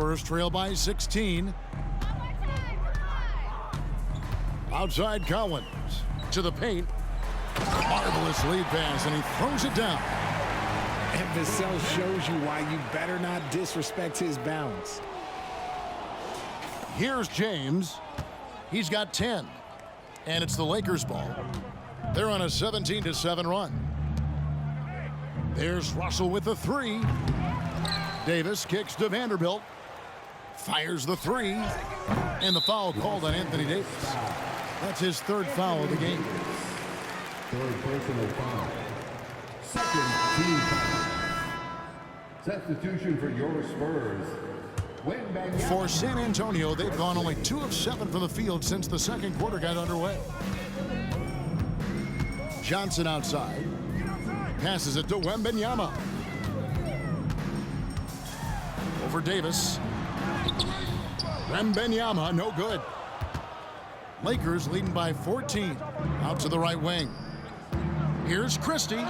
Spurs trail by 16. Outside Collins to the paint. Marvelous lead pass, and he throws it down. And Vassell shows you why you better not disrespect his bounce. Here's James. He's got 10. And it's the Lakers' ball. They're on a 17-7 run. There's Russell with the three. Davis kicks to Vanderbilt. Fires the three. And the foul called on Anthony Davis. That's his third foul of the game. Third personal foul. Second team foul. Substitution for your Spurs. For San Antonio, they've gone only 2 of 7 from the field since the second quarter got underway. Johnson outside. Passes it to Wembanyama. Over Davis. Wembanyama, no good. Lakers leading by 14. Out to the right wing. Here's Christie.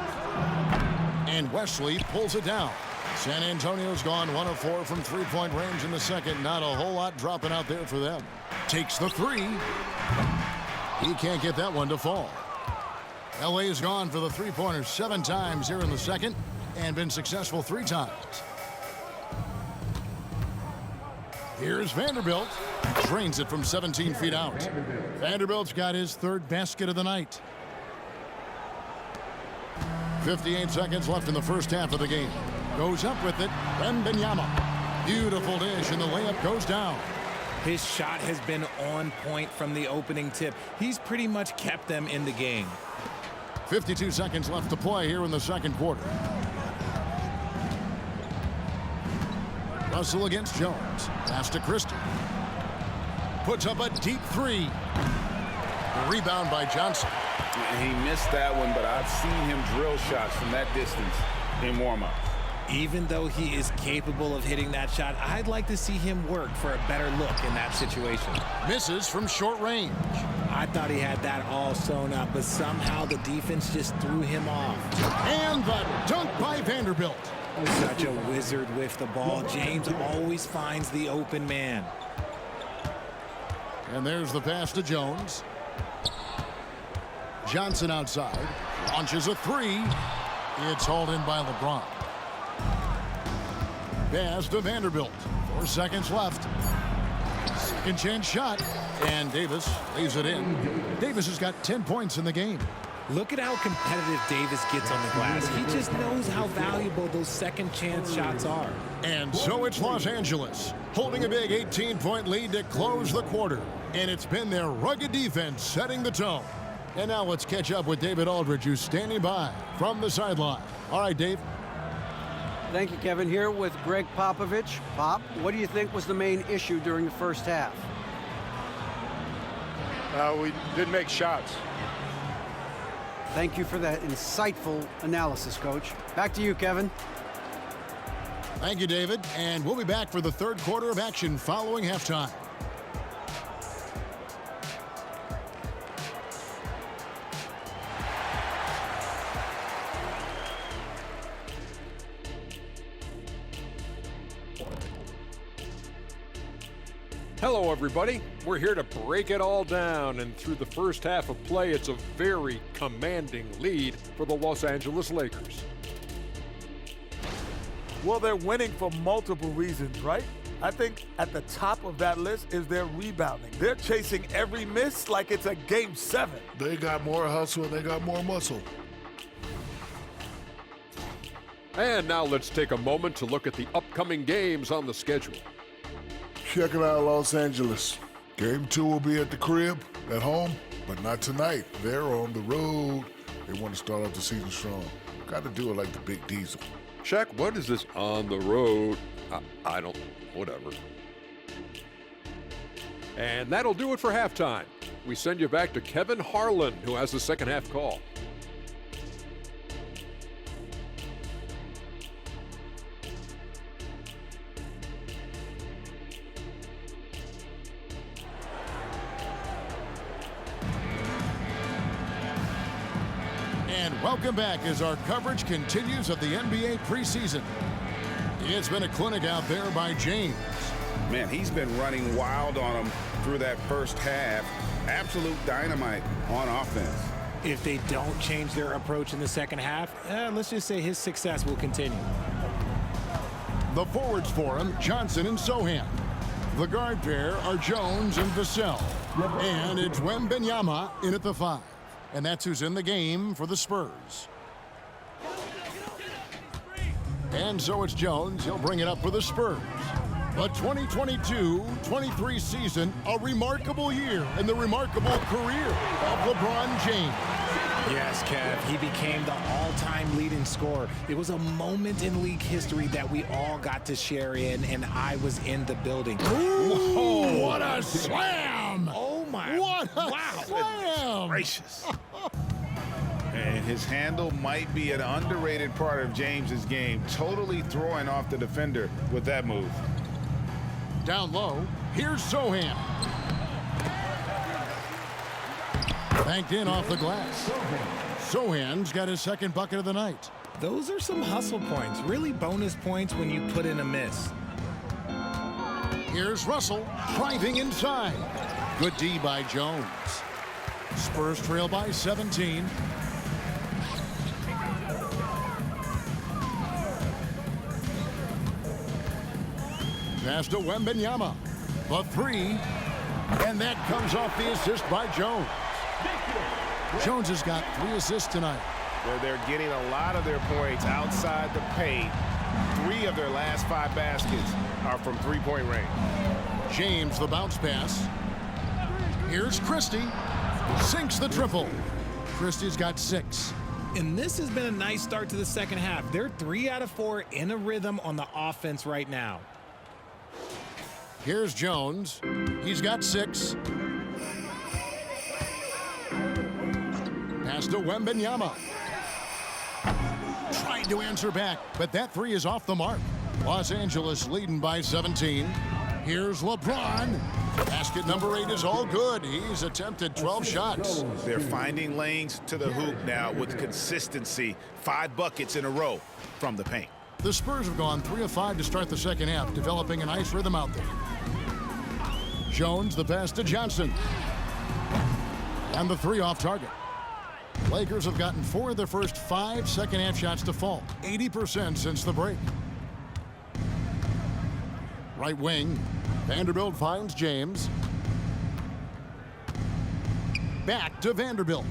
And Wesley pulls it down. San Antonio's gone 1 of 4 from three-point range in the second. Not a whole lot dropping out there for them. Takes the three. He can't get that one to fall. LA's gone for the three-pointer 7 times here in the second and been successful 3 times. Here's Vanderbilt. Drains it from 17 feet out. Vanderbilt's got his 3rd basket of the night. 58 seconds left in the first half of the game. Goes up with it. Wembanyama. Beautiful dish, and the layup goes down. His shot has been on point from the opening tip. He's pretty much kept them in the game. 52 seconds left to play here in the second quarter. Russell against Jones. Pass to Christie. Puts up a deep three. The rebound by Johnson. He missed that one, but I've seen him drill shots from that distance in warm-up. Even though he is capable of hitting that shot, I'd like to see him work for a better look in that situation. Misses from short range. I thought he had that all sewn up, but somehow the defense just threw him off. And the dunk by Vanderbilt. Such a wizard with the ball. James always finds the open man. And there's the pass to Jones. Johnson outside. Launches a three. It's hauled in by LeBron. Pass to Vanderbilt. 4 seconds left. Second chance shot. And Davis leaves it in. Davis has got 10 points in the game. Look at how competitive Davis gets on the glass. He just knows how valuable those second chance shots are. And so it's Los Angeles, holding a big 18-point lead to close the quarter. And it's been their rugged defense setting the tone. And now let's catch up with David Aldridge, who's standing by from the sideline. All right, Dave. Thank you, Kevin. Here with Greg Popovich. Pop, what do you think was the main issue during the first half? We didn't make shots. Thank you for that insightful analysis, Coach. Back to you, Kevin. Thank you, David. And we'll be back for the third quarter of action following halftime. Hello, everybody. We're here to break it all down, and through the first half of play, it's a very commanding lead for the Los Angeles Lakers. Well, they're winning for multiple reasons, right? I think at the top of that list is their rebounding. They're chasing every miss like it's a Game 7. They got more hustle and they got more muscle. And now let's take a moment to look at the upcoming games on the schedule. Check it out, Los Angeles. Game 2 will be at the crib, at home, but not tonight. They're on the road. They want to start off the season strong. Got to do it like the Big Diesel. Shaq, what is this on the road? I don't, whatever. And that'll do it for halftime. We send you back to Kevin Harlan, who has the second half call. And welcome back as our coverage continues of the NBA preseason. It's been a clinic out there by James. Man, he's been running wild on them through that first half. Absolute dynamite on offense. If they don't change their approach in the second half, let's just say his success will continue. The forwards for him, Johnson and Sohan. The guard pair are Jones and Vassell. And it's Wembanyama in at the 5. And that's who's in the game for the Spurs. And so it's Jones. He'll bring it up for the Spurs. The 2022-23 season, a remarkable year in the remarkable career of LeBron James. Yes, Kev, he became the all-time leading scorer. It was a moment in league history that we all got to share in, and I was in the building. Ooh, what a slam! Oh, my. What a wow. slam! Gracious. And his handle might be an underrated part of James's game, totally throwing off the defender with that move. Down low, here's Sohan. Banked in off the glass. Sohan's got his second bucket of the night. Those are some hustle points, really bonus points when you put in a miss. Here's Russell driving inside. Good D by Jones. Spurs trail by 17. Pass to Wembanyama. The 3. And that comes off the assist by Jones. Jones has got 3 assists tonight. Where they're getting a lot of their points outside the paint. 3 of their last 5 baskets are from three-point range. James, the bounce pass. Here's Christie. Sinks the triple. Christie's got 6. And this has been a nice start to the second half. They're 3 out of 4 in a rhythm on the offense right now. Here's Jones. He's got 6. Pass to Wembanyama. Trying to answer back, but that 3 is off the mark. Los Angeles leading by 17. Here's LeBron. Basket number 8 is all good. He's attempted 12 shots. They're finding lanes to the hoop now with consistency. 5 buckets in a row from the paint. The Spurs have gone 3 of 5 to start the second half, developing a nice rhythm out there. Jones, the pass to Johnson. And the 3 off target. Lakers have gotten 4 of their first 5 second half shots to fall. 80% since the break. Right wing. Vanderbilt finds James. Back to Vanderbilt.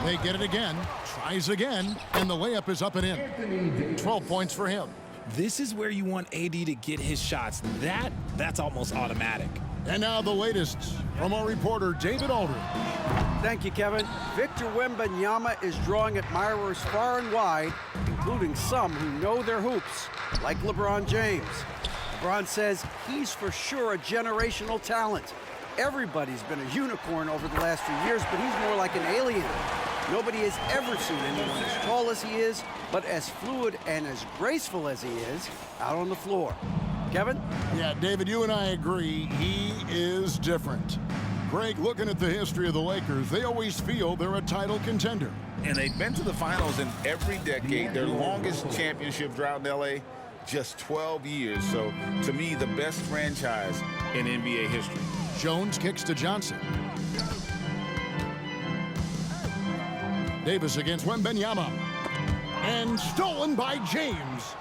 They get it again. Tries again. And the layup is up and in. 12 points for him. This is where you want AD to get his shots. That's almost automatic. And now the latest from our reporter, David Aldridge. Thank you, Kevin. Victor Wembanyama is drawing admirers far and wide, including some who know their hoops, like LeBron James. LeBron says he's for sure a generational talent. Everybody's been a unicorn over the last few years, but he's more like an alien. Nobody has ever seen anyone as tall as he is, but as fluid and as graceful as he is out on the floor. Kevin? Yeah, David, you and I agree. He is different. Greg, looking at the history of the Lakers, they always feel they're a title contender. And they've been to the finals in every decade. Their longest championship drought in LA, just 12 years. So, to me, the best franchise in NBA history. Jones kicks to Johnson. Davis against Wembanyama. And stolen by James.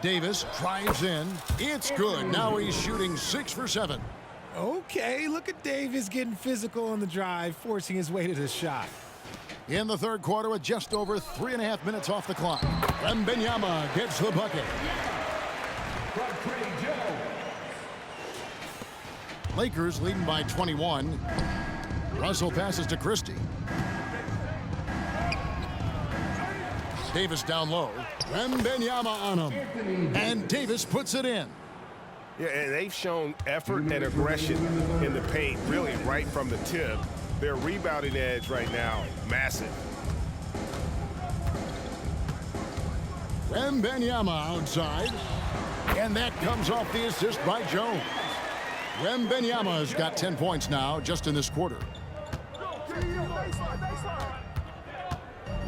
Davis drives in. It's good. Now he's shooting 6 for 7. Okay, look at Davis getting physical on the drive, forcing his way to the shot. In the third quarter with just over 3.5 minutes off the clock. Wembanyama gets the bucket. Lakers leading by 21. Russell passes to Christie. Davis down low. Wembanyama on him. And Davis puts it in. Yeah, and they've shown effort and aggression in the paint, really right from the tip. Their rebounding edge right now, massive. Wembanyama outside. And that comes off the assist by Jones. Wembanyama's got 10 points now just in this quarter.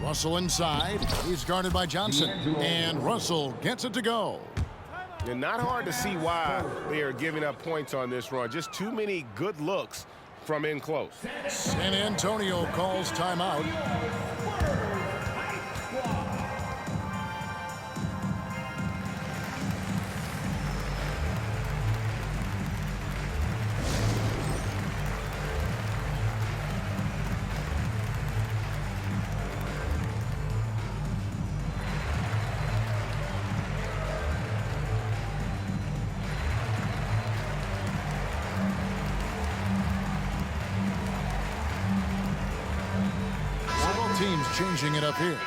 Russell inside. He's guarded by Johnson. And Russell gets it to go. And not hard to see why they are giving up points on this run. Just too many good looks from in close. San Antonio calls timeout. Teams changing it up here.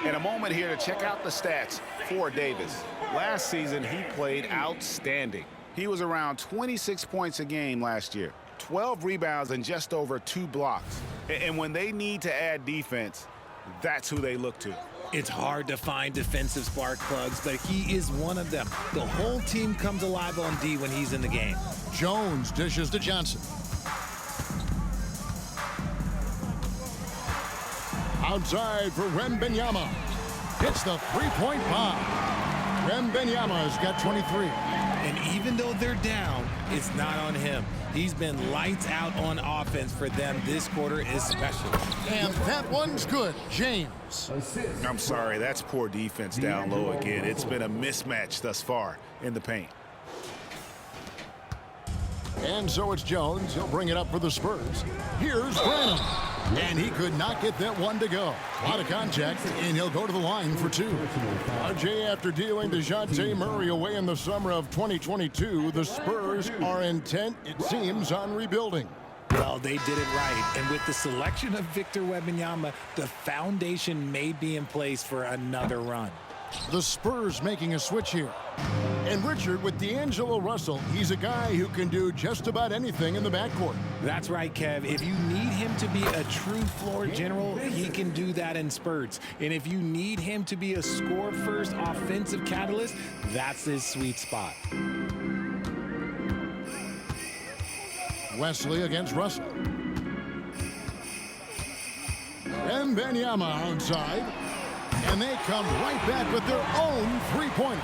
And a moment here to check out the stats for Davis. Last season, he played outstanding. He was around 26 points a game last year, 12 rebounds, and just over 2 blocks. And when they need to add defense, that's who they look to. It's hard to find defensive spark plugs, but he is one of them. The whole team comes alive on D when he's in the game. Jones dishes to Johnson. Outside for Wembanyama. Hits the three-point bomb. Wembanyama's got 23. And even though they're down, it's not on him. He's been lights out on offense for them this quarter especially. And that one's good. James. I'm sorry, that's poor defense down low again. It's been a mismatch thus far in the paint. And so it's Jones. He'll bring it up for the Spurs. Here's Branham. And he could not get that one to go. A lot of contact, and he'll go to the line for 2. RJ, after dealing DeJounte Murray away in the summer of 2022, the Spurs are intent, it seems, on rebuilding. Well, they did it right. And with the selection of Victor Wembanyama, the foundation may be in place for another run. The Spurs making a switch here. And Richard, with D'Angelo Russell, he's a guy who can do just about anything in the backcourt. That's right, Kev. If you need him to be a true floor general, he can do that in spurts. And if you need him to be a score-first offensive catalyst, that's his sweet spot. Wesley against Russell. Wembanyama outside. And they come right back with their own three-pointer.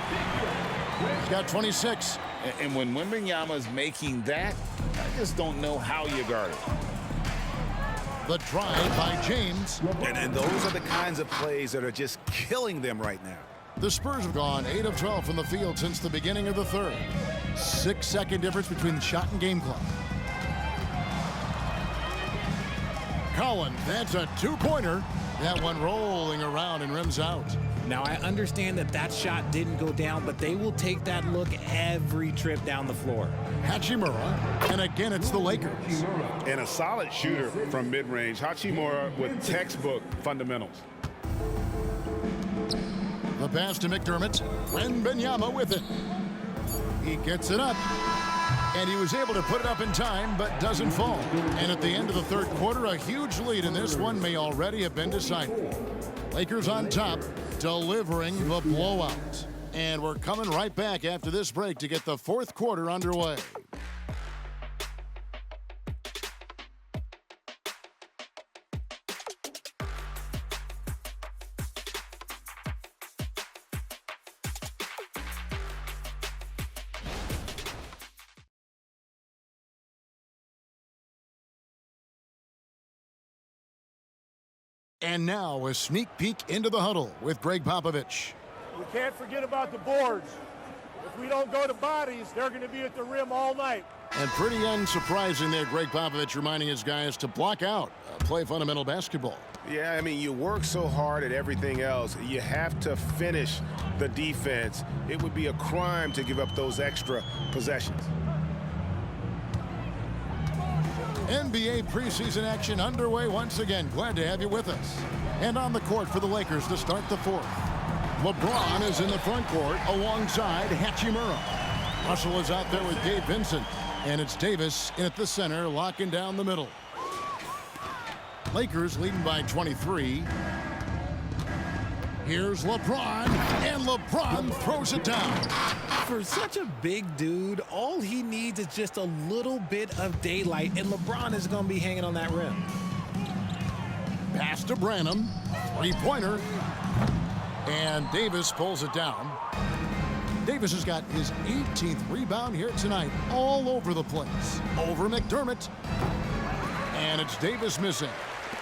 He's got 26. And when Wembanyama's making that, I just don't know how you guard it. The drive by James. And those are the kinds of plays that are just killing them right now. The Spurs have gone 8 of 12 from the field since the beginning of the third. 6-second difference between the shot and game clock. Collins, that's a two-pointer. That one rolling around and rims out. Now, I understand that that shot didn't go down, but they will take that look every trip down the floor. Hachimura, and again it's the Lakers. And a solid shooter from mid-range. Hachimura with textbook fundamentals. The pass to McDermott. Wembanyama with it. He gets it up. And he was able to put it up in time, but doesn't fall. And at the end of the third quarter, a huge lead in this one may already have been decided. Lakers on top, delivering the blowout. And we're coming right back after this break to get the fourth quarter underway. And now a sneak peek into the huddle with Greg Popovich. We can't forget about the boards. If we don't go to bodies, they're going to be at the rim all night. And pretty unsurprising there, Greg Popovich reminding his guys to block out, play fundamental basketball. Yeah, I mean, you work so hard at everything else. You have to finish the defense. It would be a crime to give up those extra possessions. NBA preseason action underway once again. Glad to have you with us. And on the court for the Lakers to start the fourth. LeBron is in the front court alongside Hachimura. Russell is out there with Gabe Vincent. And it's Davis in at the center, locking down the middle. Lakers leading by 23. Here's LeBron, and LeBron throws it down. For such a big dude, all he needs is just a little bit of daylight, and LeBron is going to be hanging on that rim. Pass to Branham. Three-pointer. And Davis pulls it down. Davis has got his 18th rebound here tonight, all over the place. Over McDermott. And it's Davis missing.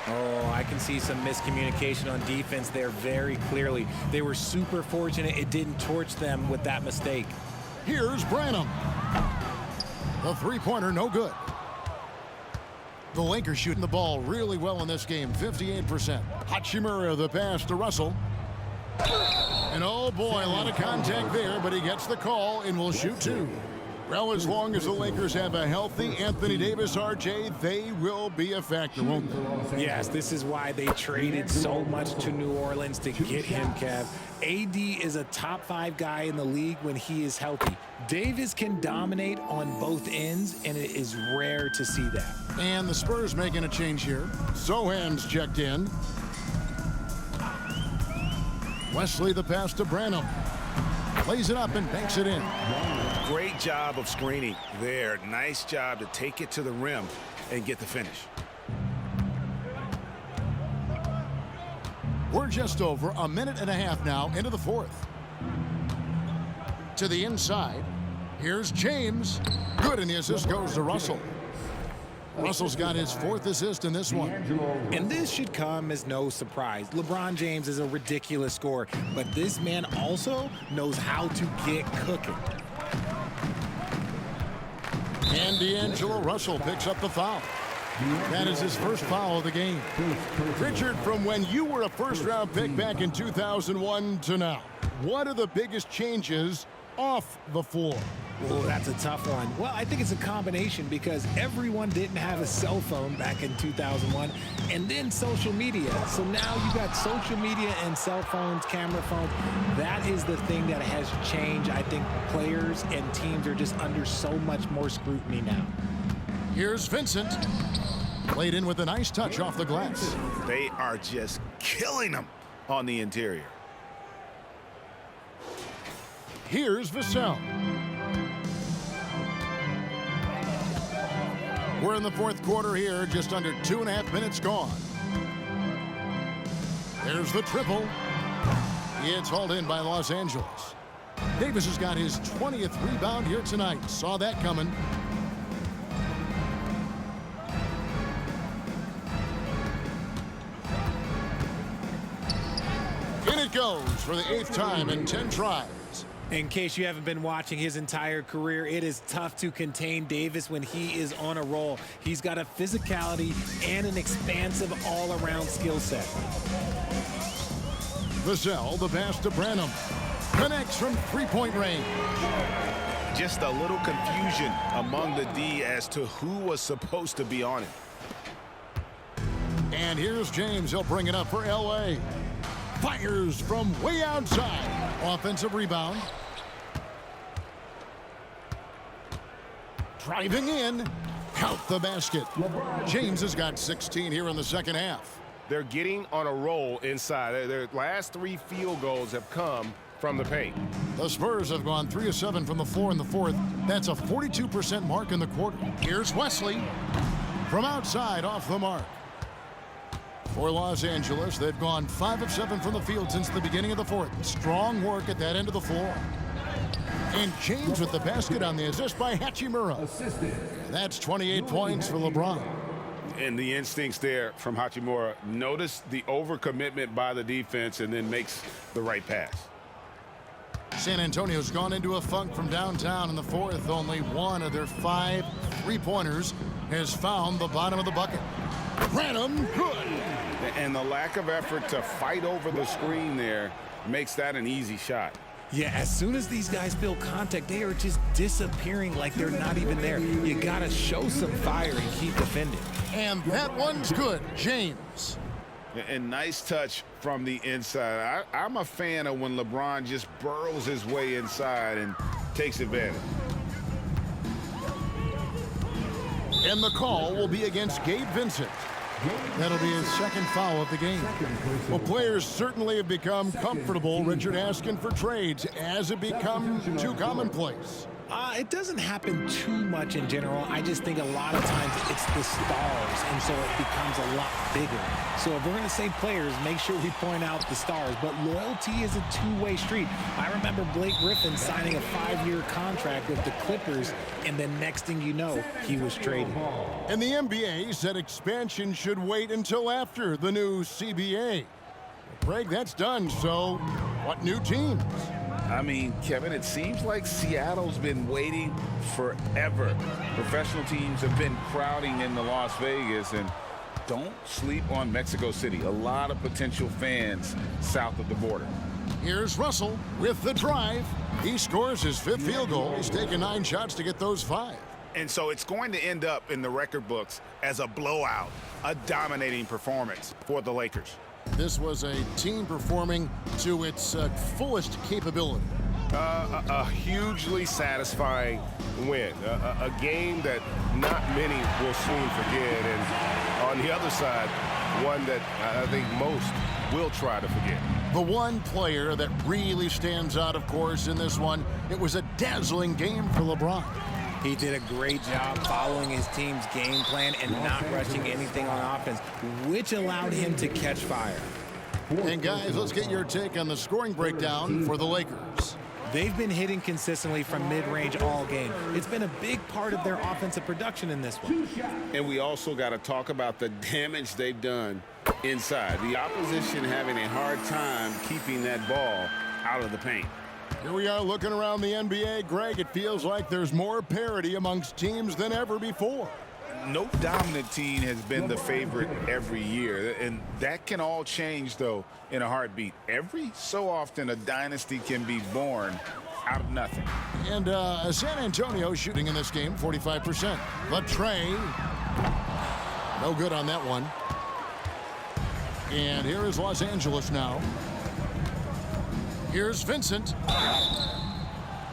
Oh, I can see some miscommunication on defense there very clearly. They were super fortunate it didn't torch them with that mistake. Here's Branham. The three-pointer, no good. The Lakers shooting the ball really well in this game, 58%. Hachimura, the pass to Russell. And oh boy, a lot of contact there, but he gets the call and will shoot two. Well, as long as the Lakers have a healthy Anthony Davis, RJ, they will be a factor, won't they? Yes, this is why they traded so much to New Orleans to get him, Kev. AD is a top 5 guy in the league when he is healthy. Davis can dominate on both ends, and it is rare to see that. And the Spurs making a change here. Sohan's checked in. Wesley, the pass to Branham. Plays it up and banks it in. Great job of screening there. Nice job to take it to the rim and get the finish. We're just over a minute and a half now into the fourth. To the inside. Here's James. Good, and the assist goes to Russell. Russell's got his 4th assist in this one. And this should come as no surprise. LeBron James is a ridiculous scorer, but this man also knows how to get cooking. And D'Angelo Russell picks up the foul. That is his first foul of the game. Richard, from when you were a first-round pick back in 2001 to now, what are the biggest changes off the floor? Oh, that's a tough one. Well, I think it's a combination because everyone didn't have a cell phone back in 2001 and then social media. So now you got social media and cell phones, camera phones. That is the thing that has changed. I think players and teams are just under so much more scrutiny now. Here's Vincent. Played in with a nice touch off the glass. They are just killing them on the interior. Here's Vassell. We're in the fourth quarter here, just under 2.5 minutes gone. There's the triple. It's hauled in by Los Angeles. Davis has got his 20th rebound here tonight. Saw that coming. In it goes for the 8th time in 10 tries. In case you haven't been watching his entire career, it is tough to contain Davis when he is on a roll. He's got a physicality and an expansive all-around skill set. Vassell, the pass to Branham. Connects from three-point range. Just a little confusion among the D as to who was supposed to be on it. And here's James. He'll bring it up for L.A. Fires from way outside. Offensive rebound. Driving in. Count the basket. James has got 16 here in the second half. They're getting on a roll inside. Their last 3 field goals have come from the paint. The Spurs have gone 3 of 7 from the floor in the fourth. That's a 42% mark in the quarter. Here's Wesley from outside off the mark. For Los Angeles, they've gone 5 of 7 from the field since the beginning of the fourth. Strong work at that end of the floor. And James with the basket on the assist by Hachimura. That's 28 points for LeBron. And the instincts there from Hachimura. Notice the overcommitment by the defense and then makes the right pass. San Antonio's gone into a funk from downtown in the fourth. Only one of their 5 three-pointers has found the bottom of the bucket. Branham, good. And the lack of effort to fight over the screen there makes that an easy shot. Yeah, as soon as these guys feel contact, they are just disappearing like they're not even there. You got to show some fire and keep defending. And that one's good, James. And nice touch from the inside. I'm a fan of when LeBron just burrows his way inside and takes advantage. And the call will be against Gabe Vincent. That'll be his second foul of the game. Well, players certainly have become comfortable, Richard, asking for trades as it becomes too commonplace. It doesn't happen too much in general. I just think a lot of times it's the stars, and so it becomes a lot bigger. So if we're going to say players, make sure we point out the stars. But loyalty is a two-way street. I remember Blake Griffin signing a 5-year contract with the Clippers, and then next thing you know, he was traded. And the NBA said expansion should wait until after the new CBA. Greg, that's done, so what new teams? I mean, Kevin, it seems like Seattle's been waiting forever. Professional teams have been crowding into Las Vegas, and don't sleep on Mexico City. A lot of potential fans south of the border. Here's Russell with the drive. He scores his 5th field goal. He's taken 9 shots to get those 5. And so it's going to end up in the record books as a blowout, a dominating performance for the Lakers. This was a team performing to its fullest capability. A hugely satisfying win. A game that not many will soon forget. And on the other side, one that I think most will try to forget. The one player that really stands out, of course, in this one, it was a dazzling game for LeBron. He did a great job following his team's game plan and not rushing anything on offense, which allowed him to catch fire. And guys, let's get your take on the scoring breakdown for the Lakers. They've been hitting consistently from mid-range all game. It's been a big part of their offensive production in this one. And we also got to talk about the damage they've done inside. The opposition having a hard time keeping that ball out of the paint. Here we are looking around the NBA. Greg, it feels like there's more parity amongst teams than ever before. No dominant team has been the favorite every year, and that can all change, though, in a heartbeat. Every so often, a dynasty can be born out of nothing. And San Antonio shooting in this game, 45%. Latrey, no good on that one. And here is Los Angeles now. Here's Vincent.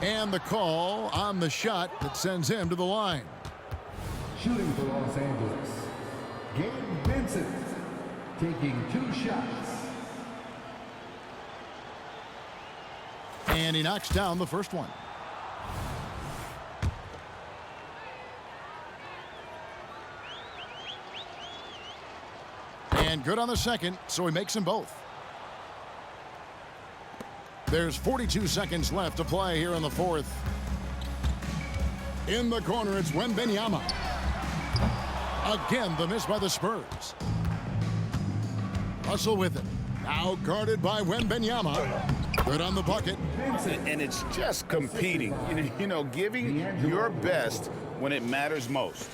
And the call on the shot that sends him to the line. Shooting for Los Angeles, Gabe Vincent, taking 2 shots. And he knocks down the first one. And good on the second, so he makes them both. There's 42 seconds left to play here in the 4th. In the corner, it's Wembanyama. Again, the miss by the Spurs. Russell with it. Now guarded by Wembanyama. Good on the bucket. And it's just competing. You know, giving your best when it matters most.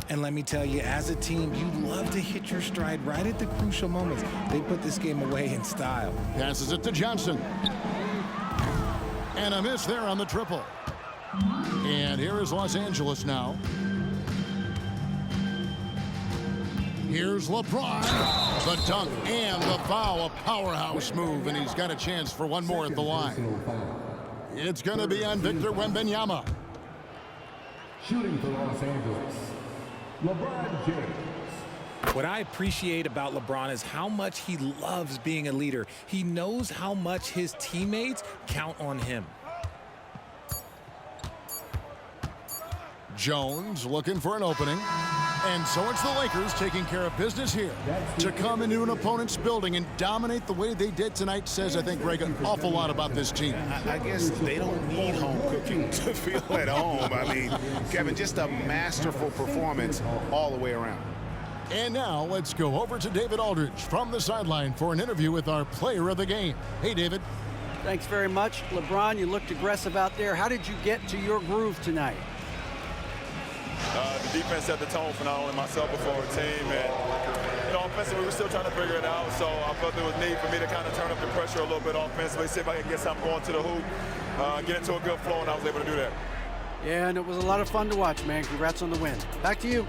And let me tell you, as a team, you love to hit your stride right at the crucial moments. They put this game away in style. Passes it to Johnson. And a miss there on the triple. And here is Los Angeles now. Here's LeBron. The dunk and the foul. A powerhouse move, and he's got a chance for one more at the line. It's going to be on Victor Wembanyama. Shooting for Los Angeles, LeBron James. What I appreciate about LeBron is how much he loves being a leader. He knows how much his teammates count on him. Jones looking for an opening. And so it's the Lakers taking care of business here. To come into an opponent's building and dominate the way they did tonight says, I think, Greg, an awful lot about this team. I guess they don't need home cooking to feel at home. I mean, Kevin, just a masterful performance all the way around. And now let's go over to David Aldridge from the sideline for an interview with our player of the game. Hey, David. Thanks very much. LeBron, you looked aggressive out there. How did you get to your groove tonight? The defense set the tone for not only myself but for our team, and offensively we're still trying to figure it out. So I felt there was need for me to kind of turn up the pressure a little bit offensively, see if I can get something going to the hoop, get into a good flow, and I was able to do that. Yeah, and it was a lot of fun to watch, man. Congrats on the win. Back to you.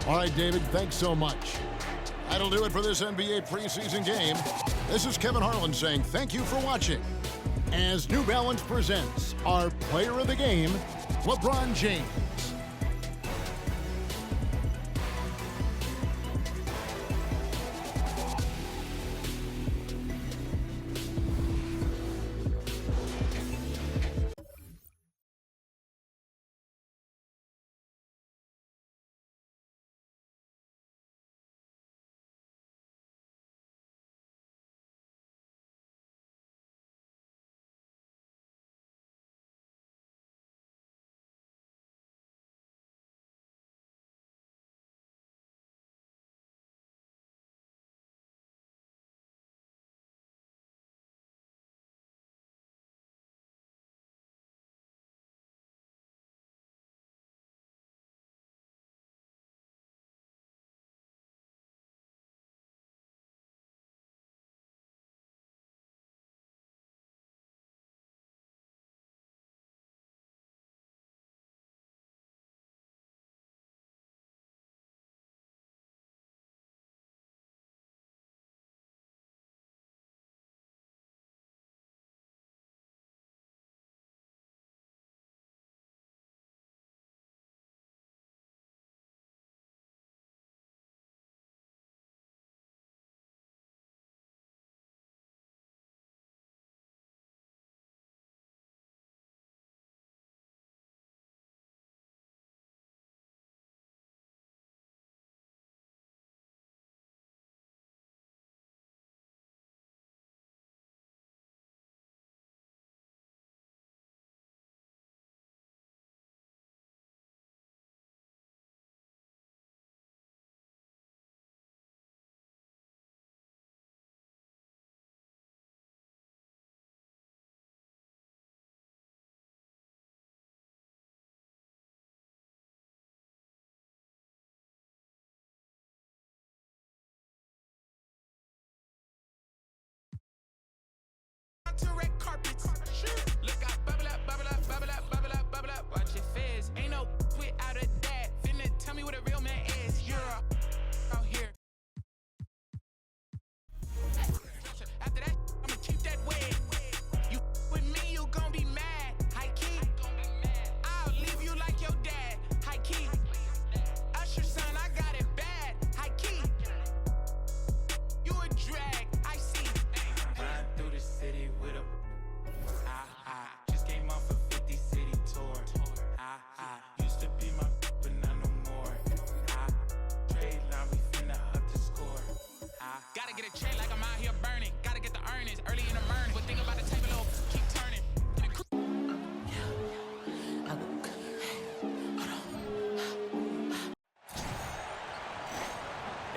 All right, David, thanks so much. That'll do it for this NBA preseason game. This is Kevin Harlan saying thank you for watching. As New Balance presents our player of the game, LeBron James.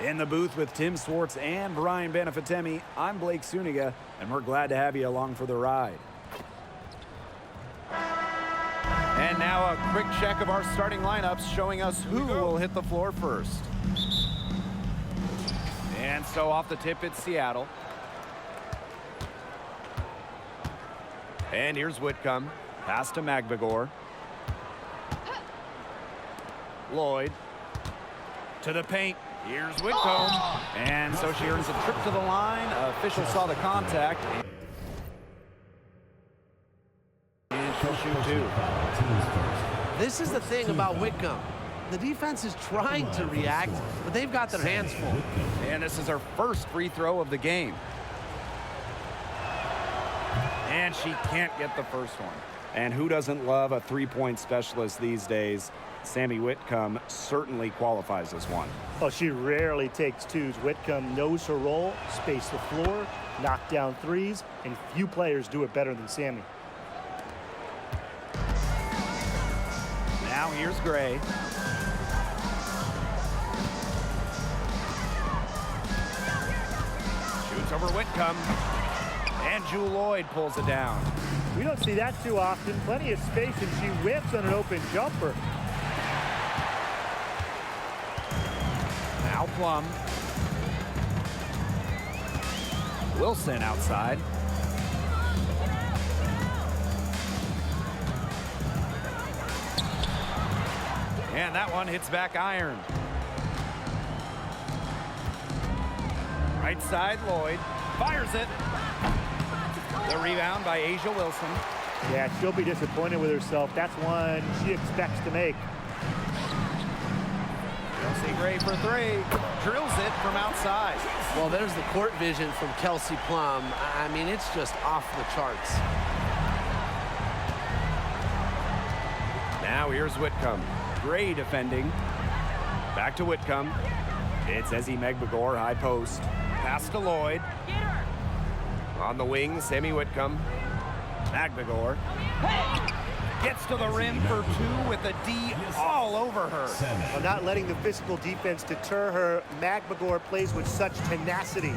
In the booth with Tim Swartz and Brian Benefitemi, I'm Blake Suniga, and we're glad to have you along for the ride. And now a quick check of our starting lineups showing us who will hit the floor first. And so off the tip, it's Seattle. And here's Whitcomb. Pass to Magbegor. Lloyd. To the paint. Here's Whitcomb. And so she earns a trip to the line. Officials saw the contact. And she'll shoot two. This is the thing about Whitcomb. The defense is trying to react, but they've got their hands full. And this is her first free throw of the game. And she can't get the first one. And who doesn't love a three-point specialist these days? Sammy Whitcomb certainly qualifies as one. Well, she rarely takes twos. Whitcomb knows her role, space the floor, knock down threes, and few players do it better than Sammy. Now here's Gray. Shoots over Whitcomb. And Jewel Lloyd pulls it down. We don't see that too often. Plenty of space, and she whips on an open jumper. Now Plum. Wilson outside. And that one hits back iron. Right side, Lloyd. Fires it. The rebound by A'ja Wilson. Yeah, she'll be disappointed with herself. That's one she expects to make. Kelsey Gray for three. Drills it from outside. Well, there's the court vision from Kelsey Plum. I mean, it's just off the charts. Now here's Whitcomb. Gray defending. Back to Whitcomb. It's Ezi Magbegor, high post. Pass to Lloyd. On the wing, Sammy Whitcomb. Magbegor. Gets to the rim for two with a D all over her. Well, not letting the physical defense deter her. Magbegor plays with such tenacity.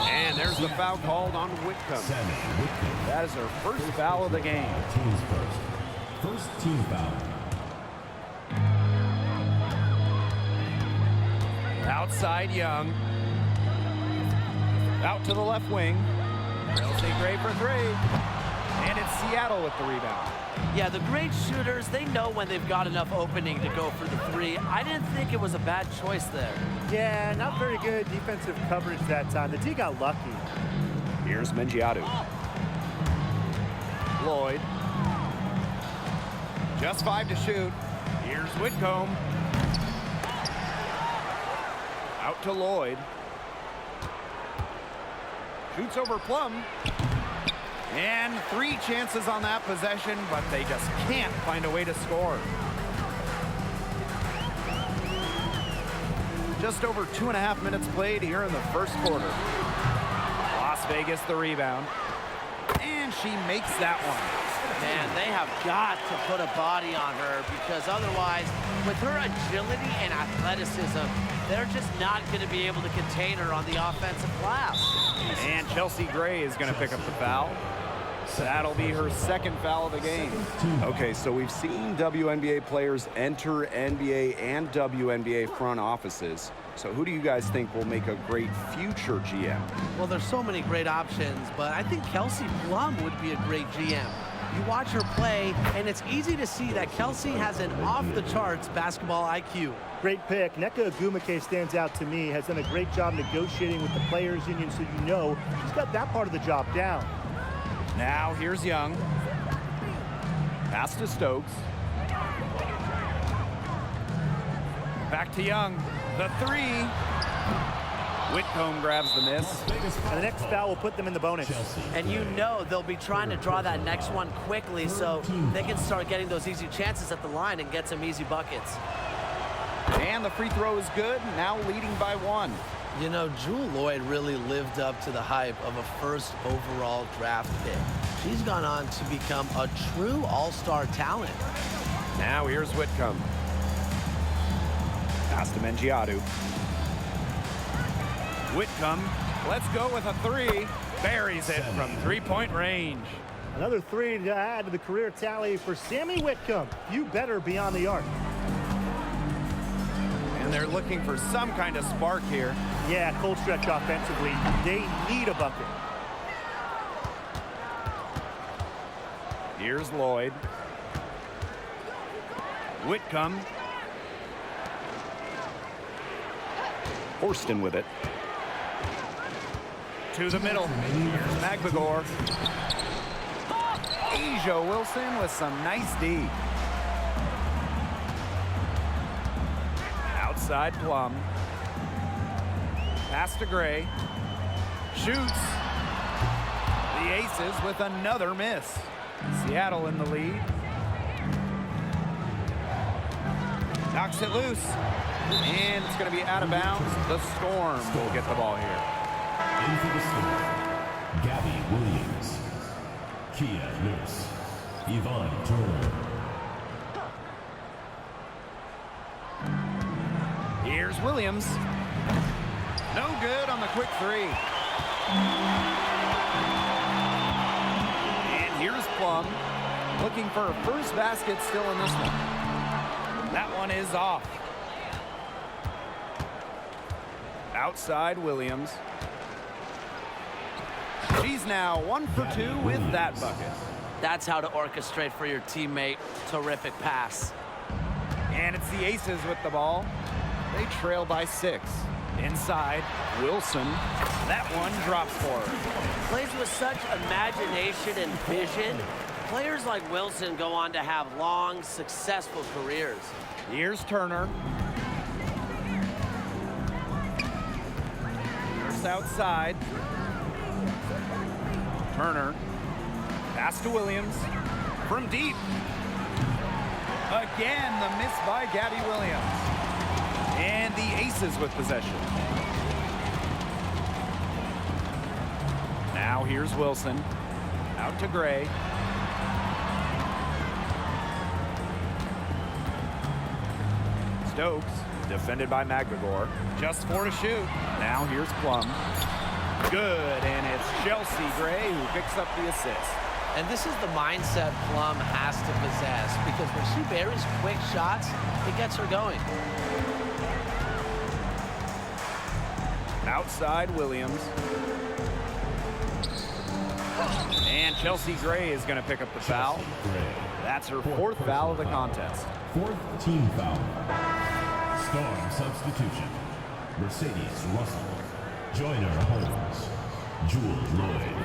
And there's the foul called on Whitcomb. That is her first foul of the game. Team's first team foul. Outside Young. Out to the left wing. Kelsey Gray for three. And it's Seattle with the rebound. Yeah, the great shooters, they know when they've got enough opening to go for the three. I didn't think it was a bad choice there. Yeah, not very good defensive coverage that time. The D got lucky. Here's Mengiadu. Lloyd. Just 5 to shoot. Here's Whitcomb. Out to Lloyd. Shoots over Plum. And 3 chances on that possession, but they just can't find a way to score. Just over 2.5 minutes played here in the first quarter. Las Vegas the rebound. And she makes that one. Man, they have got to put a body on her because otherwise, with her agility and athleticism, they're just not going to be able to contain her on the offensive glass. And Chelsea Gray is going to pick up the foul. That'll be her second foul of the game. Okay, so we've seen WNBA players enter NBA and WNBA front offices. So who do you guys think will make a great future GM? Well, there's so many great options, but I think Kelsey Plum would be a great GM. You watch her play, and it's easy to see that Kelsey has an off-the-charts basketball IQ. Great pick. Nneka Ogwumike stands out to me, has done a great job negotiating with the players' union, so you know she's got that part of the job down. Now here's Young. Pass to Stokes. Back to Young. The three. Whitcomb grabs the miss. And the next foul will put them in the bonus. And you know they'll be trying to draw that next one quickly so they can start getting those easy chances at the line and get some easy buckets. And the free throw is good, now leading by 1. You know, Jewel Lloyd really lived up to the hype of a first overall draft pick. She's gone on to become a true all-star talent. Now here's Whitcomb. Pass to Mengiadu. Whitcomb, let's go with a three. Buries it from three-point range. Another three to add to the career tally for Sammy Whitcomb. You better beyond the arc. And they're looking for some kind of spark here. Yeah, cold stretch offensively. They need a bucket. Here's Lloyd. Whitcomb. Horston with it. To the middle. Here's Magbagor. Asia Wilson with some nice D. Outside Plum. Pass to Gray. Shoots. The Aces with another miss. Seattle in the lead. Knocks it loose. And it's going to be out of bounds. The Storm will get the ball here. In for the Storm, Gabby Williams, Kia Nurse, Yvonne Turner. Here's Williams. No good on the quick three. And here's Plum. Looking for a first basket still in this one. That one is off. Outside Williams. She's now 1 for 2 with that bucket. That's how to orchestrate for your teammate. Terrific pass. And it's the Aces with the ball. They trail by 6. Inside, Wilson. That one drops for her. Plays with such imagination and vision. Players like Wilson go on to have long, successful careers. Here's Turner. Nurse outside. Turner. Pass to Williams. From deep. Again, the miss by Gabby Williams. And the Aces with possession. Now here's Wilson. Out to Gray. Stokes, defended by Magbagor. Just 4 to shoot. Now here's Plum. Good, and it's Chelsea Gray who picks up the assist. And this is the mindset Plum has to possess, because when she buries quick shots, it gets her going. Outside Williams. And Chelsea Gray is going to pick up the foul. That's her 4th foul of the contest. 4th team foul. Storm substitution. Mercedes Russell. Joyner Holmes. Jewel Lloyd.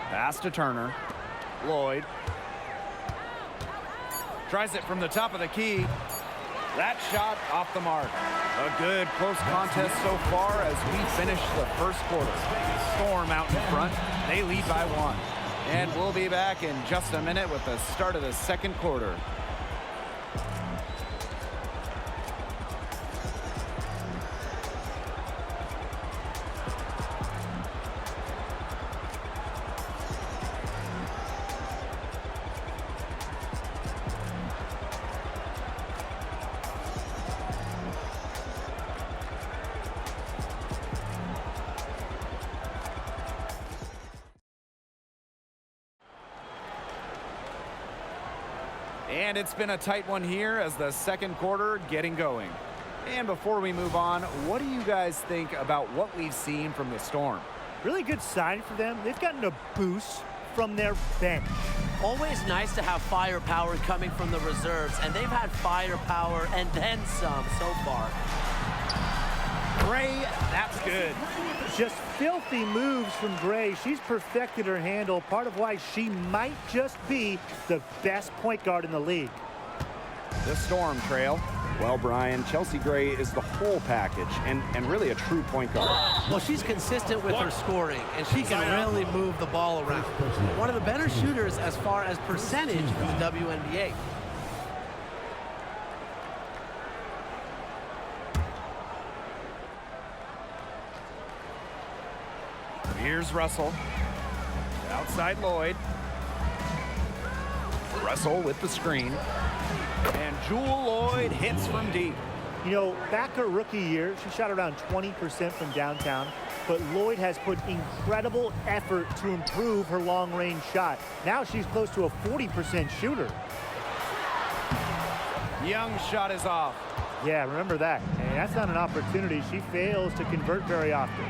Pass to Turner. Lloyd. Tries it from the top of the key. That shot off the mark. A good close contest so far as we finish the first quarter. Storm out in front. They lead by 1. And we'll be back in just a minute with the start of the second quarter. And it's been a tight one here as the second quarter getting going. And before we move on, what do you guys think about what we've seen from the Storm? Really good sign for them. They've gotten a boost from their bench. Always nice to have firepower coming from the reserves, and they've had firepower and then some so far. Gray, that's good. Just filthy moves from Gray. She's perfected her handle, part of why she might just be the best point guard in the league. The Storm trail. Well, Brian, Chelsea Gray is the whole package and really a true point guard. Well, she's consistent with her scoring, and she can really move the ball around. One of the better shooters as far as percentage in the WNBA. Here's Russell. Outside Lloyd. Russell with the screen. And Jewel Lloyd hits from deep. You know, back her rookie year, she shot around 20% from downtown, but Lloyd has put incredible effort to improve her long-range shot. Now she's close to a 40% shooter. Young's shot is off. Yeah, remember that. And that's not an opportunity she fails to convert very often.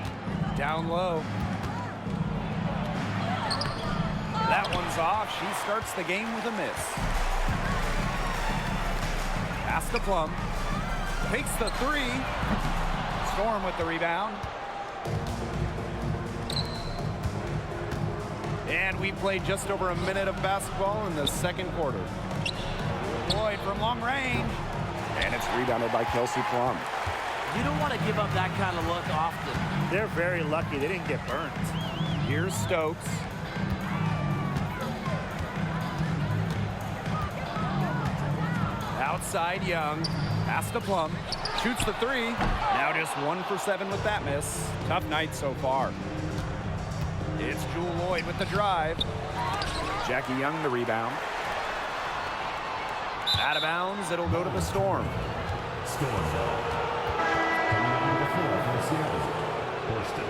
Down low. That one's off. She starts the game with a miss. Pass to Plum. Takes the three. Storm with the rebound. And we played just over a minute of basketball in the second quarter. Lloyd from long range. And it's rebounded by Kelsey Plum. You don't want to give up that kind of look often. They're very lucky they didn't get burned. Here's Stokes. Outside Young. Pass to Plum. Shoots the three. Now just 1 for 7 with that miss. Tough night so far. It's Jewel Lloyd with the drive. Jackie Young the rebound. Out of bounds, it'll go to the Storm. Storm ball. Coming out on the floor for Seattle. Horston.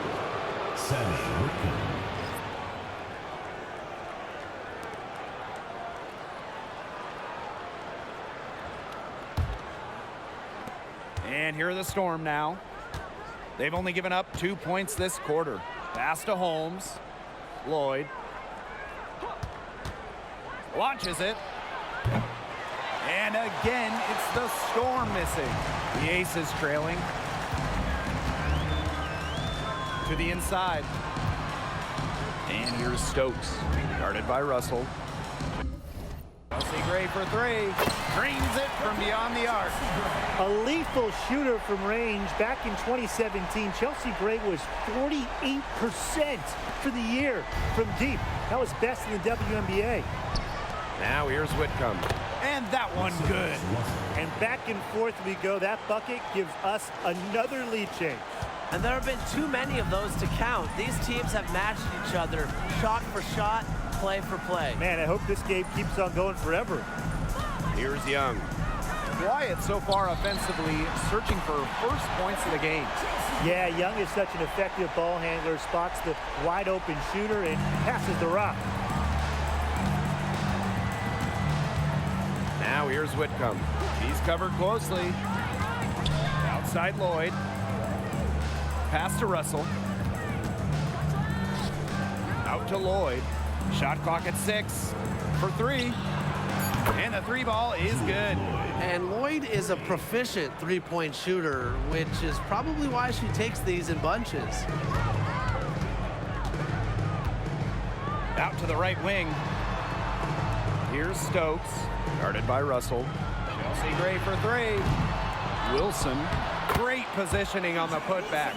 Sammy Whitcomb. And here are the Storm now. They've only given up 2 points this quarter. Pass to Holmes. Lloyd. Launches it. And again, it's the Storm missing. The Aces trailing. To the inside. And here's Stokes. Guarded by Russell. Chelsea Gray for three. Drains it from beyond the arc. A lethal shooter from range. Back in 2017, Chelsea Gray was 48% for the year from deep. That was best in the WNBA. Now here's Whitcomb. And that one good. And back and forth we go. That bucket gives us another lead change. And there have been too many of those to count. These teams have matched each other shot for shot, play for play. Man, I hope this game keeps on going forever. Here's Young. Quiet so far offensively, searching for first points of the game. Yeah, Young is such an effective ball handler, spots the wide open shooter and passes the rock. Now here's Whitcomb. He's covered closely. Outside Lloyd. Pass to Russell. Out to Lloyd. Shot clock at 6 for 3. And the 3 ball is good. And Lloyd is a proficient three-point shooter, which is probably why she takes these in bunches. Out to the right wing. Here's Stokes. Guarded by Russell. Chelsea Gray for 3. Wilson. Great positioning on the putback.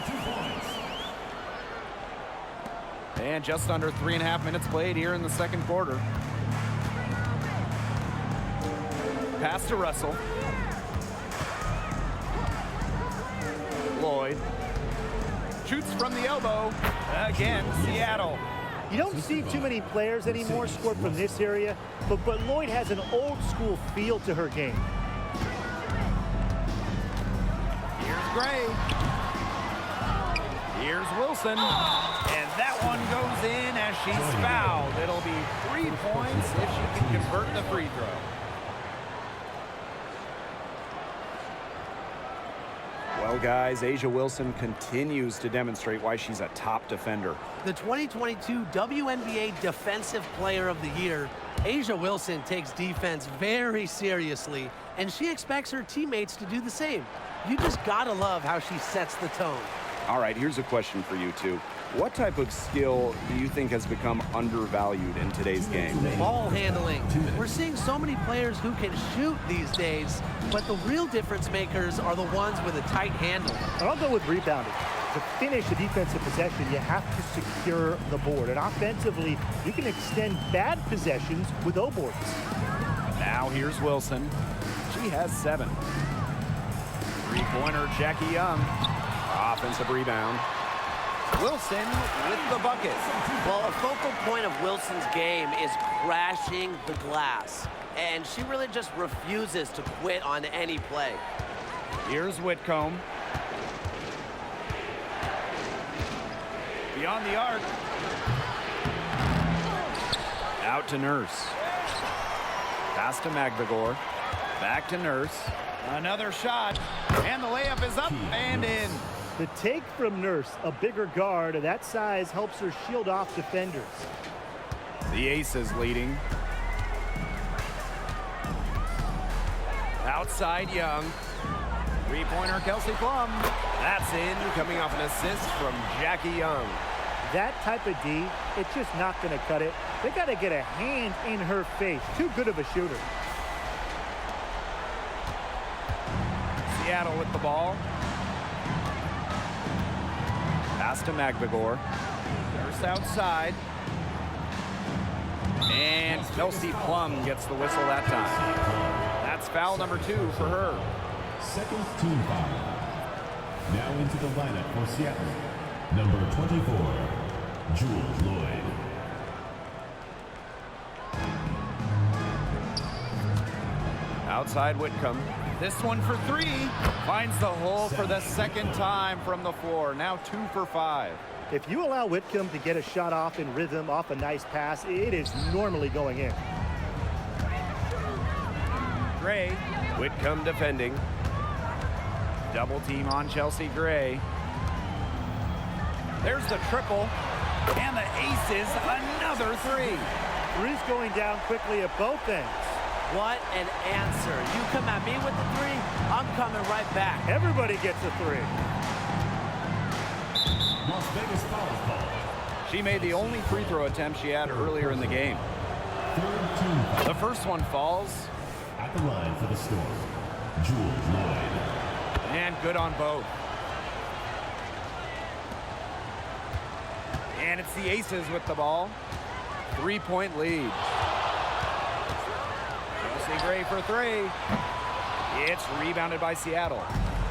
And just under 3.5 minutes played here in the second quarter. Pass to Russell. Lloyd. Shoots from the elbow. Again, Seattle. You don't see too many players anymore score from this area, but Lloyd has an old school feel to her game. Here's Gray. Here's Wilson. And that one goes in as she's fouled. It'll be 3 points if she can convert the free throw. Well, guys, A'ja Wilson continues to demonstrate why she's a top defender. The 2022 WNBA Defensive Player of the Year, A'ja Wilson takes defense very seriously, and she expects her teammates to do the same. You just gotta love how she sets the tone. All right, here's a question for you two. What type of skill do you think has become undervalued in today's game? Ball handling. We're seeing so many players who can shoot these days, but the real difference makers are the ones with a tight handle. I'll go with rebounding. To finish a defensive possession, you have to secure the board. And offensively, you can extend bad possessions with O-boards. Now here's Wilson. She has 7. Three-pointer, Jackie Young. Offensive rebound. Wilson with the bucket. Well, a focal point of Wilson's game is crashing the glass, and she really just refuses to quit on any play. Here's Whitcomb. Beyond the arc. Out to Nurse. Pass to Magbegor. Back to Nurse. Another shot. And the layup is up and in. The take from Nurse, a bigger guard of that size, helps her shield off defenders. The Aces leading. Outside Young. Three-pointer Kelsey Plum. That's in, coming off an assist from Jackie Young. That type of D, it's just not going to cut it. They got to get a hand in her face. Too good of a shooter. Seattle with the ball. Pass to Magbegor. Nurse outside. And Kelsey Plum gets the whistle that time. That's foul number 2 for her. Second team foul. Now into the lineup for Seattle. Number 24, Jewel Lloyd. Outside Whitcomb. This one for 3. Finds the hole for the second time from the floor. Now 2 for 5. If you allow Whitcomb to get a shot off in rhythm, off a nice pass, it is normally going in. Gray. Whitcomb defending. Double team on Chelsea Gray. There's the triple. And the Aces, another 3. Three's going down quickly at both ends. What an answer. You come at me with the 3, I'm coming right back. Everybody gets a 3. Las Vegas fouls ball. She made the only free throw attempt she had earlier in the game. Third team foul. The first one falls. At the line for the Storm, Jewel Lloyd. And good on both. And it's the Aces with the ball. 3-point lead. Chelsea Gray for 3. It's rebounded by Seattle.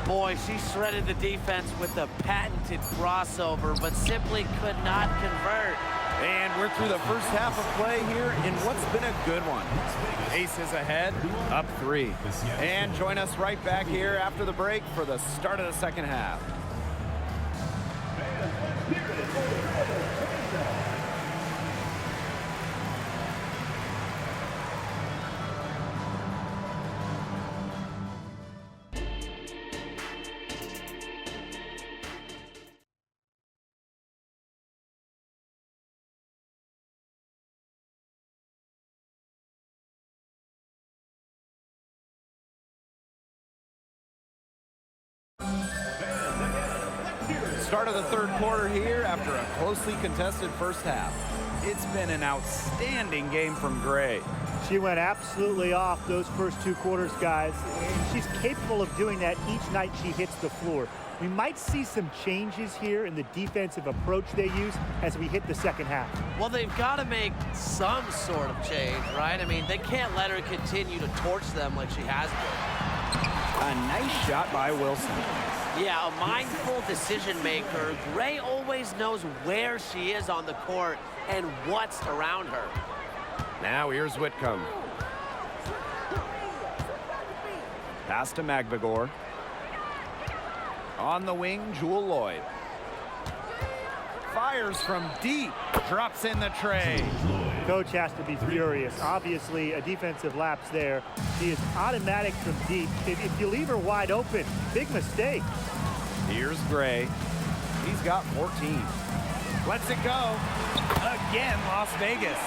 Boy, she shredded the defense with a patented crossover, but simply could not convert. And we're through the first half of play here in what's been a good one. Aces ahead, up 3. And join us right back here after the break for the start of the second half. Start of the third quarter here after a closely contested first half. It's been an outstanding game from Gray. She went absolutely off those first 2 quarters, guys, and she's capable of doing that each night she hits the floor. We might see some changes here in the defensive approach they use as we hit the second half. Well, they've got to make some sort of change, right? I mean, they can't let her continue to torch them like she has been. A nice shot by Wilson. Yeah, a mindful decision maker. Gray always knows where she is on the court and what's around her. Now here's Whitcomb. Pass to Magbegor. On the wing, Jewel Lloyd. Fires from deep. Drops in the tray. Coach has to be furious. Obviously, a defensive lapse there. She is automatic from deep. If you leave her wide open, big mistake. Here's Gray. He's got 14. Lets it go. Again, Las Vegas.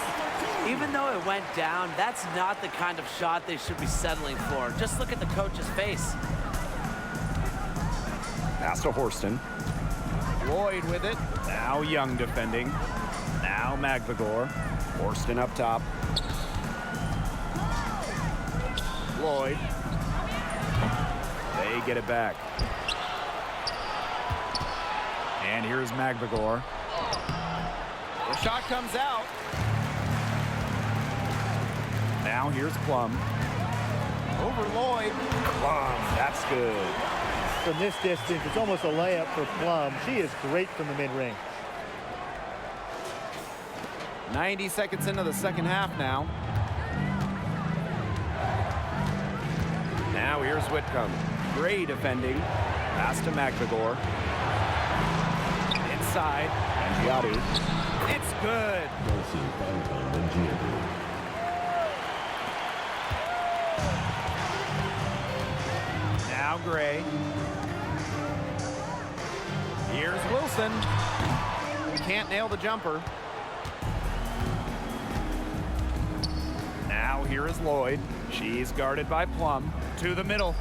Even though it went down, that's not the kind of shot they should be settling for. Just look at the coach's face. Pass to Horston. Lloyd with it. Now Young defending. Now Magbegor. Horston up top. Lloyd. They get it back. And here's Magbegor. The shot comes out. Now here's Plum. Over Lloyd. Plum, that's good. From this distance, it's almost a layup for Plum. She is great from the mid-range. 90 seconds into the second half now. Now here's Whitcomb. Gray defending. Pass to McVigor. Inside. Giadu. It's good. Wilson, Banton, and Giadu. Now Gray. Here's Wilson. Can't nail the jumper. Now here is Lloyd. She's guarded by Plum. To the middle.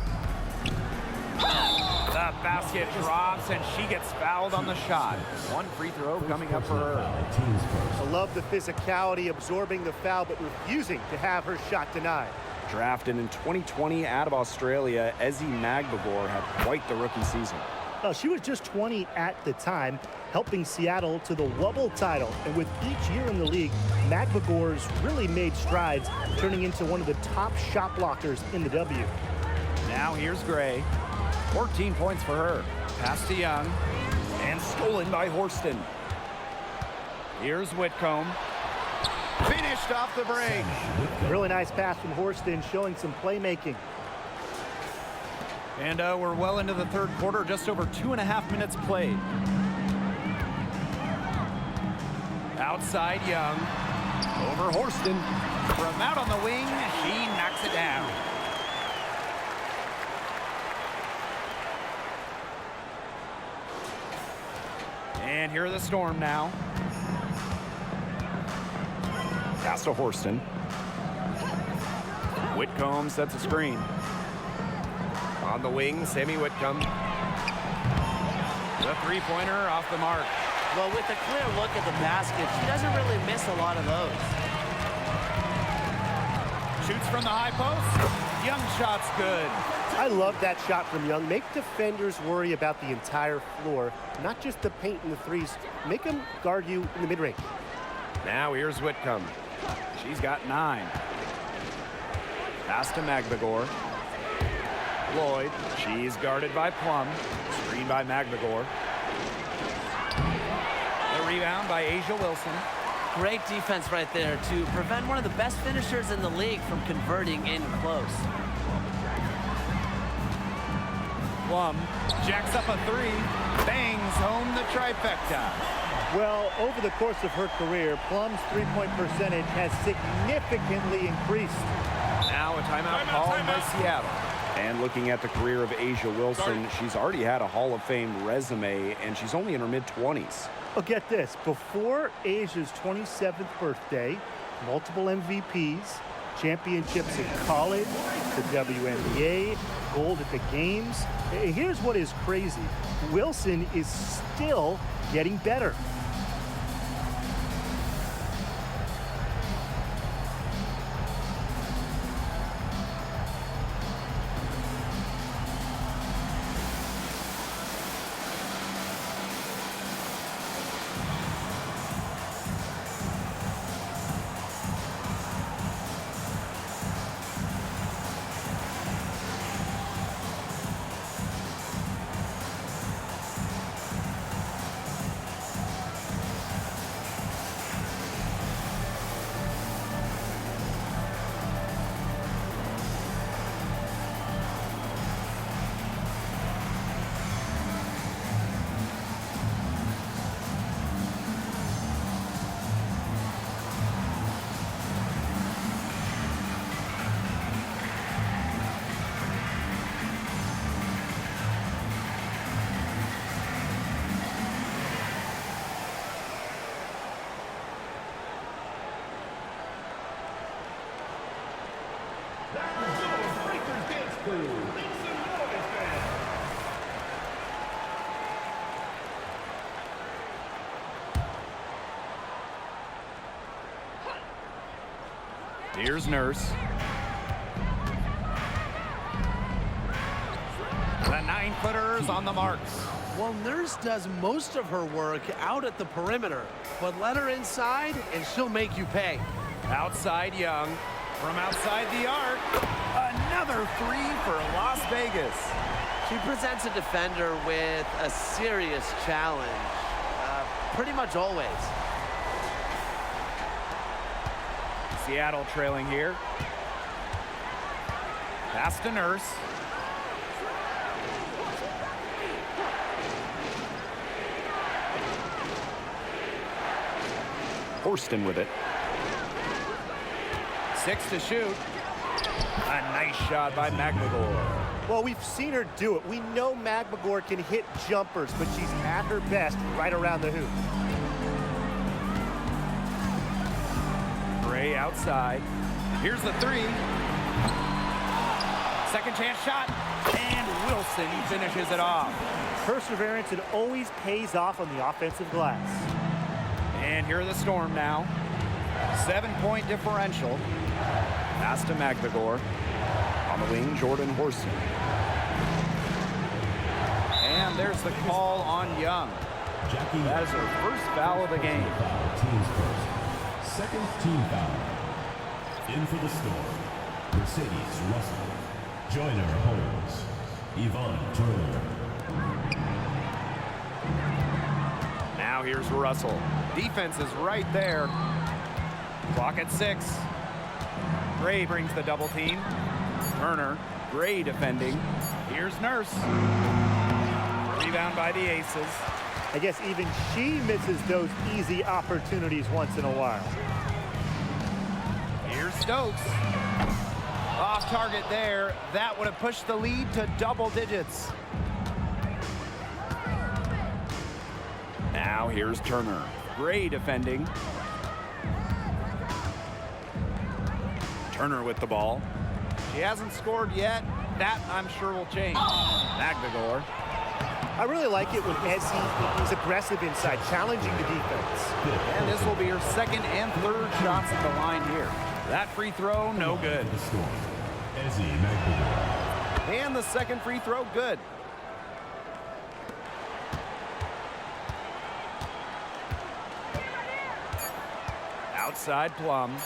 The basket drops and she gets fouled on the shot. One free throw coming up for her. I love the physicality, absorbing the foul, but refusing to have her shot denied. Drafted in 2020 out of Australia, Ezi Magbegor had quite the rookie season. She was just 20 at the time, helping Seattle to the Wubble title. And with each year in the league, Magbegor's really made strides, turning into one of the top shot blockers in the W. Now here's Gray. 14 points for her. Pass to Young. And stolen by Horston. Here's Whitcomb. Finished off the break. Really nice pass from Horston, showing some playmaking. And we're well into the third quarter, just over 2.5 minutes played. Outside Young. Over Horston. From out on the wing, she knocks it down. And here are the Storm now. Pass to Horston. Whitcomb sets a screen. On the wing, Sammy Whitcomb. The three-pointer off the mark. Well, with a clear look at the basket, she doesn't really miss a lot of those. Shoots from the high post. Young shot's good. I love that shot from Young. Make defenders worry about the entire floor, not just the paint and the threes. Make them guard you in the mid-range. Now here's Whitcomb. She's got 9. Pass to Magbegor. Lloyd. She's guarded by Plum. Screen by Magbegor. The rebound by A'ja Wilson. Great defense right there to prevent one of the best finishers in the league from converting in close. Plum jacks up a 3. Bangs home the trifecta. Well, over the course of her career, Plum's three-point percentage has significantly increased. Now a timeout called by Seattle. And looking at the career of A'ja Wilson, she's already had a Hall of Fame resume, and she's only in her mid-20s. Well, get this. Before Asia's 27th birthday, multiple MVPs, championships in college, the WNBA, gold at the games. Here's what is crazy. Wilson is still getting better. Here's Nurse. The 9-footers on the marks. Well, Nurse does most of her work out at the perimeter, but let her inside and she'll make you pay. Outside Young. From outside the arc. Another 3 for Las Vegas. She presents a defender with a serious challenge, pretty much always. Seattle trailing here. Pass to Nurse. Horston with it. 6 to shoot. A nice shot by McMagor. Well, we've seen her do it. We know McMagor can hit jumpers, but she's at her best right around the hoop. Gray outside. Here's the 3. Second chance shot. And Wilson finishes it off. Perseverance, it always pays off on the offensive glass. And here are the Storm now. 7-point differential. Pass to McMagor. On the wing, Jordan Horston. And there's the call on Young. That is her first foul of the game. Team's first. Second team foul. In for the Storm, Mercedes Russell. Joyner Holmes. Yvonne Turner. Now here's Russell. Defense is right there. Clock at 6. Gray brings the double team. Turner, Gray defending. Here's Nurse. Rebound by the Aces. I guess even she misses those easy opportunities once in a while. Here's Stokes. Off target there. That would have pushed the lead to double digits. Now here's Turner. Gray defending. Turner with the ball. She hasn't scored yet. That, I'm sure, will change. McMagor. I really like it when Messi is aggressive inside, challenging the defense. And this will be her second and third shots at the line here. That free throw, no good. And the second free throw, good. Outside Plum.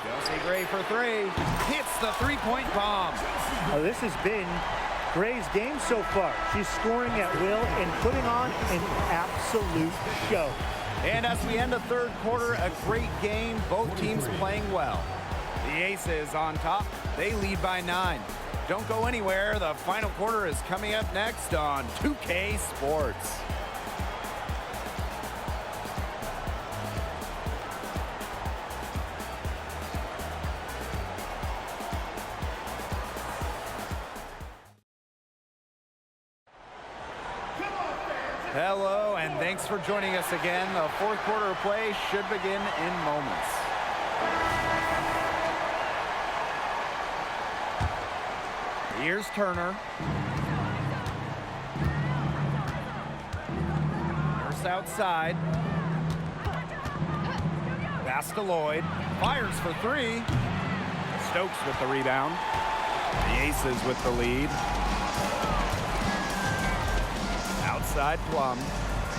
Chelsea Gray for 3. Hits the three-point bomb. Now, this has been Gray's game so far. She's scoring at will and putting on an absolute show. And as we end the third quarter, a great game. Both teams playing well. The Aces on top. They lead by 9. Don't go anywhere. The final quarter is coming up next on 2K Sports. Hello, and thanks for joining us again. The fourth quarter of play should begin in moments. Here's Turner. Nurse outside. Pass to Lloyd. Fires for 3. Stokes with the rebound. The Aces with the lead. Outside Plum.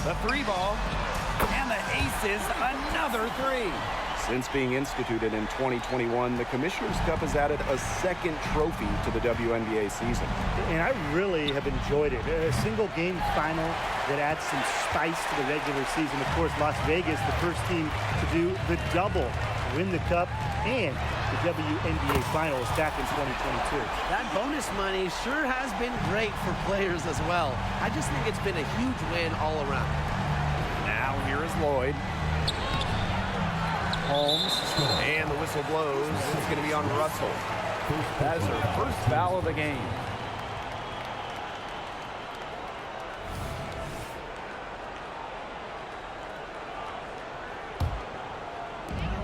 The 3 ball. And the Aces another 3. Since being instituted in 2021, the Commissioner's Cup has added a second trophy to the WNBA season. And I really have enjoyed it. A single game final that adds some spice to the regular season. Of course, Las Vegas, the first team to do the double, win the Cup and the WNBA Finals back in 2022. That bonus money sure has been great for players as well. I just think it's been a huge win all around. Now here is Lloyd. Holmes, and the whistle blows. It's going to be on Russell. That is her first foul of the game.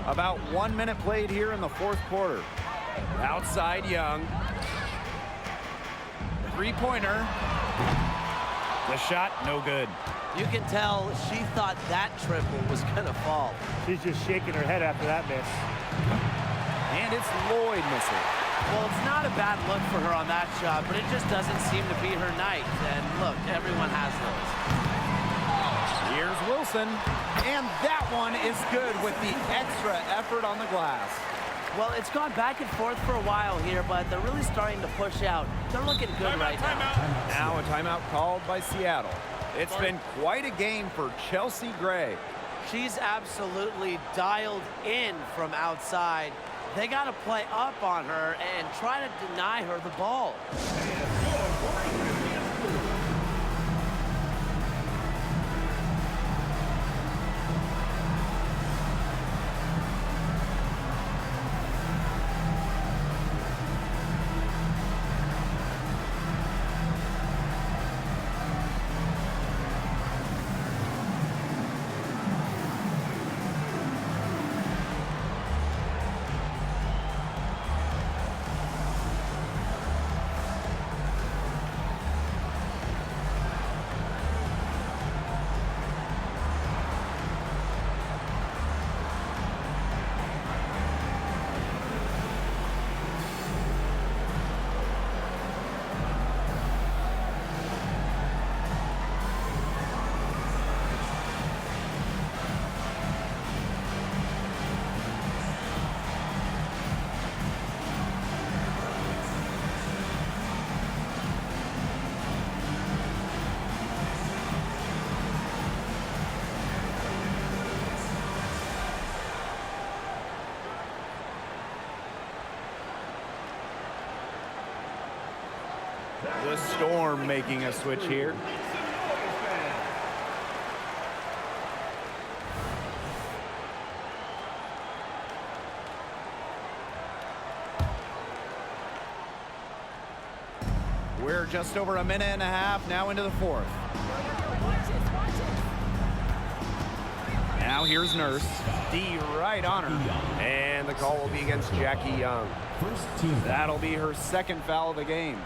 About 1 minute played here in the fourth quarter. Outside Young. Three-pointer. The shot, no good. You can tell she thought that triple was going to fall. She's just shaking her head after that miss. And it's Lloyd missing. Well, it's not a bad look for her on that shot, but it just doesn't seem to be her night. And look, everyone has those. Here's Wilson. And that one is good with the extra effort on the glass. Well, it's gone back and forth for a while here, but they're really starting to push out. They're looking good right now. Now a timeout called by Seattle. It's been quite a game for Chelsea Gray. She's absolutely dialed in from outside. They got to play up on her and try to deny her the ball. The Storm making a switch here. We're just over a minute and a half now into the fourth. Now here's Nurse. D right on her. And the call will be against Jackie Young. That'll be her second foul of the game.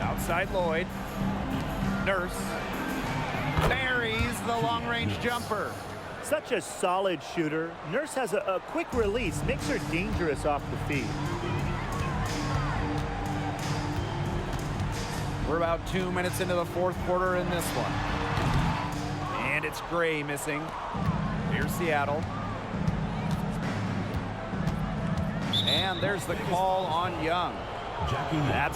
Outside Lloyd. Nurse buries the long-range jumper. Such a solid shooter. Nurse has a quick release, makes her dangerous off the feet. We're about 2 minutes into the fourth quarter in this one. And it's Gray missing. Here's Seattle. And there's the call on Young. That's